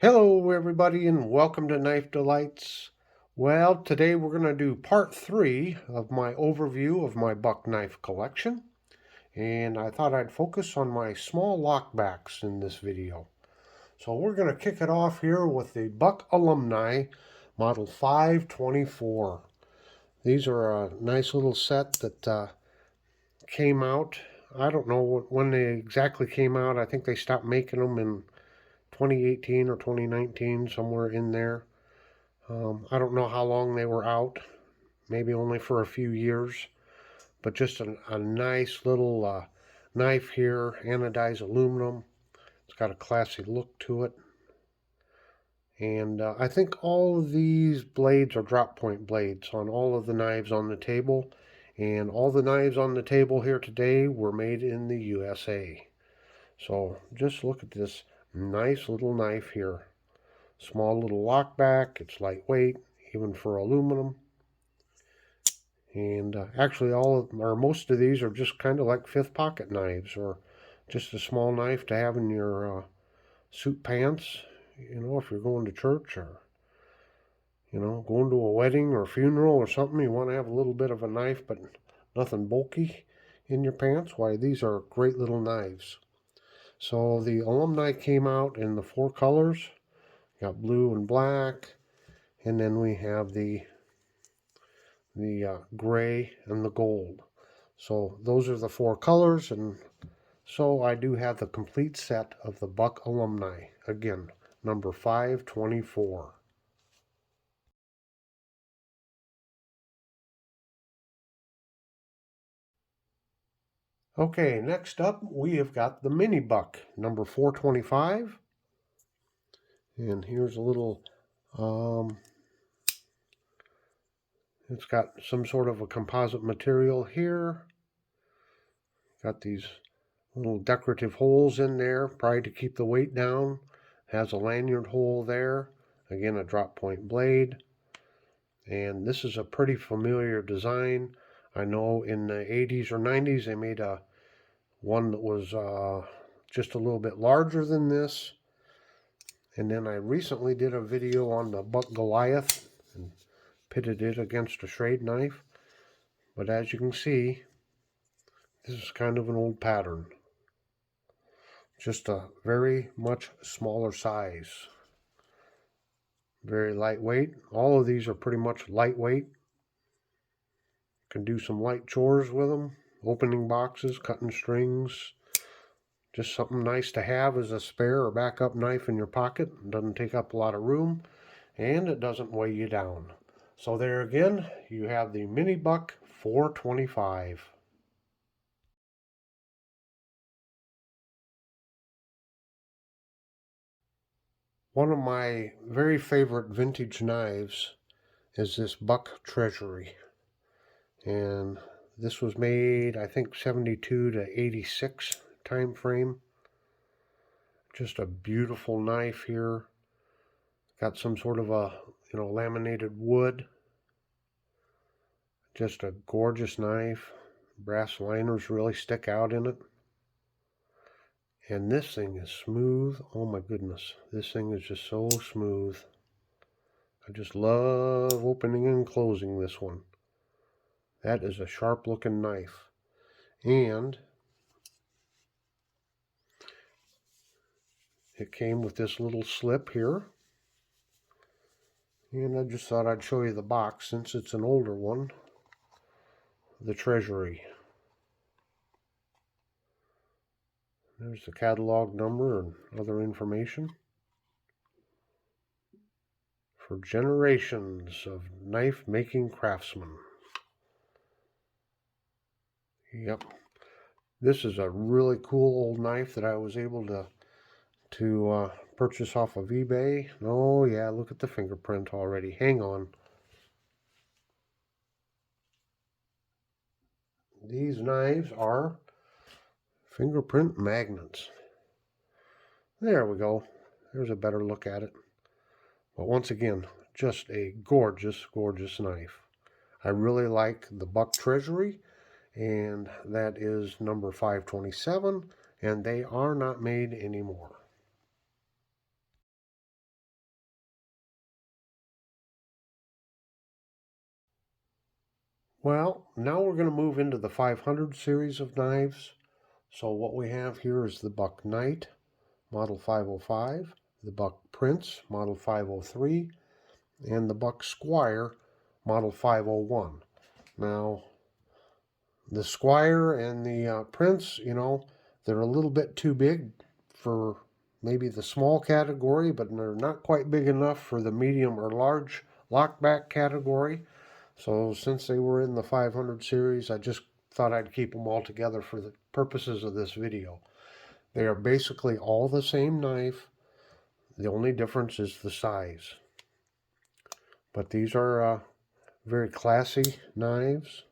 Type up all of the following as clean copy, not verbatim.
Hello everybody and welcome to Knife Delights. Well, today we're going to do part 3 of my overview of my buck knife collection. And I thought I'd focus on my small lockbacks in this video. So we're going to kick it off here with the Buck Alumni Model 524. These are a nice little set that came out. I don't know when they exactly came out. I think they stopped making them in 2018 or 2019, somewhere in there. I don't know how long they were out, maybe only for a few years, but just a nice little knife here, anodized aluminum. It's got a classy look to it. And I think all of these blades are drop point blades on all of the knives on the table. And all the knives on the table here today were made in the USA. So just look at this nice little knife here. Small little lockback, it's lightweight, even for aluminum. And actually most of these are just kind of like fifth pocket knives, or just a small knife to have in your suit pants, if you're going to church, or, going to a wedding or funeral or something, you want to have a little bit of a knife, but nothing bulky in your pants. Why, these are great little knives. So the Alumni came out in the 4 colors. Got blue and black, and then we have the gray and the gold. So those are the 4 colors, and so I do have the complete set of the Buck Alumni. Again, number 524. Okay, next up we have got the Mini Buck, number 425. And here's a little, it's got some sort of a composite material here. Got these little decorative holes in there, probably to keep the weight down. Has a lanyard hole there. Again, a drop point blade. And this is a pretty familiar design. I know in the 80s or 90s they made one that was just a little bit larger than this. And then I recently did a video on the Buck Goliath and pitted it against a Schrade knife. But as you can see, this is kind of an old pattern. Just a very much smaller size. Very lightweight. All of these are pretty much lightweight. Can do some light chores with them. Opening boxes, cutting strings. Just something nice to have as a spare or backup knife in your pocket. It doesn't take up a lot of room, and it doesn't weigh you down. So there again, you have the Mini Buck 425. One of my very favorite vintage knives is this Buck Treasury. And this was made, I think, 72 to 86 time frame. Just a beautiful knife here. Got some sort of a, laminated wood. Just a gorgeous knife. Brass liners really stick out in it. And this thing is smooth. Oh my goodness. This thing is just so smooth. I just love opening and closing this one. That is a sharp looking knife. And it came with this little slip here. And I just thought I'd show you the box since it's an older one. The Treasury. There's the catalog number and other information. For generations of knife making craftsmen. Yep. This is a really cool old knife that I was able to purchase off of eBay. Oh yeah, look at the fingerprint already. Hang on. These knives are fingerprint magnets. There we go. There's a better look at it. But once again, just a gorgeous, gorgeous knife. I really like the Buck Treasury, and that is number 527, and they are not made anymore. Well, now we're going to move into the 500 series of knives. So what we have here is the Buck Knight, model 505, the Buck Prince, model 503, and the Buck Squire, model 501. Now, the Squire and the Prince, they're a little bit too big for maybe the small category, but they're not quite big enough for the medium or large lockback category. So since they were in the 500 series, I just thought I'd keep them all together for the purposes of this video. They are basically all the same knife. The only difference is the size. But these are very classy knives.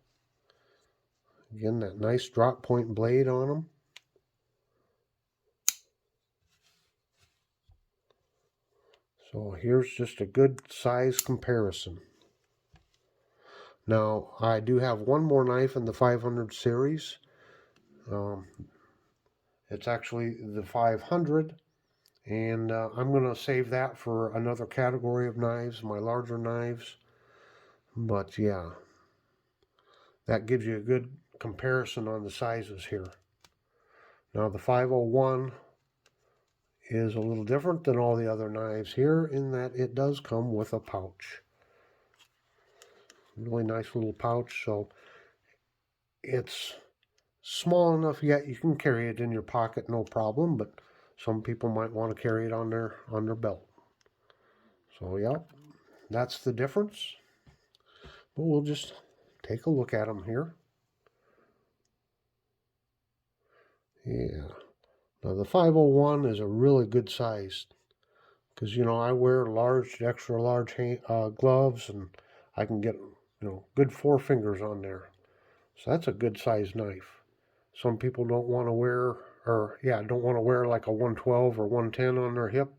Again, that nice drop point blade on them. So here's just a good size comparison. Now, I do have one more knife in the 500 series. It's actually the 500, and I'm going to save that for another category of knives, my larger knives. But yeah, that gives you a good comparison on the sizes here. Now the 501 is a little different than all the other knives here in that it does come with a pouch. Really nice little pouch, so it's small enough yet you can carry it in your pocket no problem, but some people might want to carry it on their belt. So yeah, that's the difference. But we'll just take a look at them here. Yeah. Now the 501 is a really good size because I wear large, extra large gloves, and I can get good 4 fingers on there. So that's a good size knife. Some people don't want to wear, don't want to wear like a 112 or 110 on their hip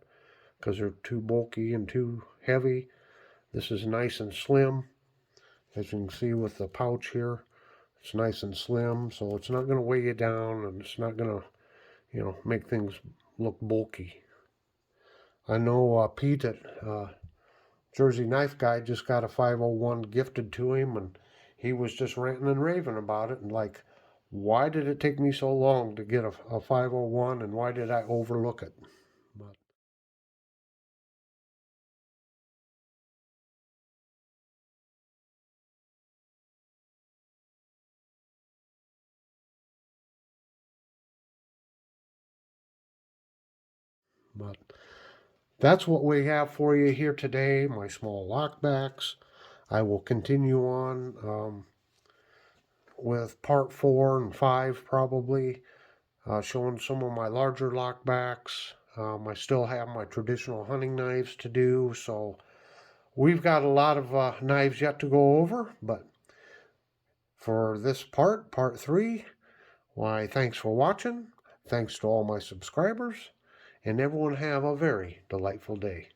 because they're too bulky and too heavy. This is nice and slim. As you can see with the pouch here, it's nice and slim, so it's not going to weigh you down, and it's not going to, make things look bulky. I know Pete at Jersey Knife Guy just got a 501 gifted to him, and he was just ranting and raving about it, and like, why did it take me so long to get a 501, and why did I overlook it? But but that's what we have for you here today, my small lockbacks. I will continue on with part 4 and 5 probably, showing some of my larger lockbacks. I still have my traditional hunting knives to do, so we've got a lot of knives yet to go over, but for this part 3, why, thanks for watching. Thanks to all my subscribers, and everyone have a very delightful day.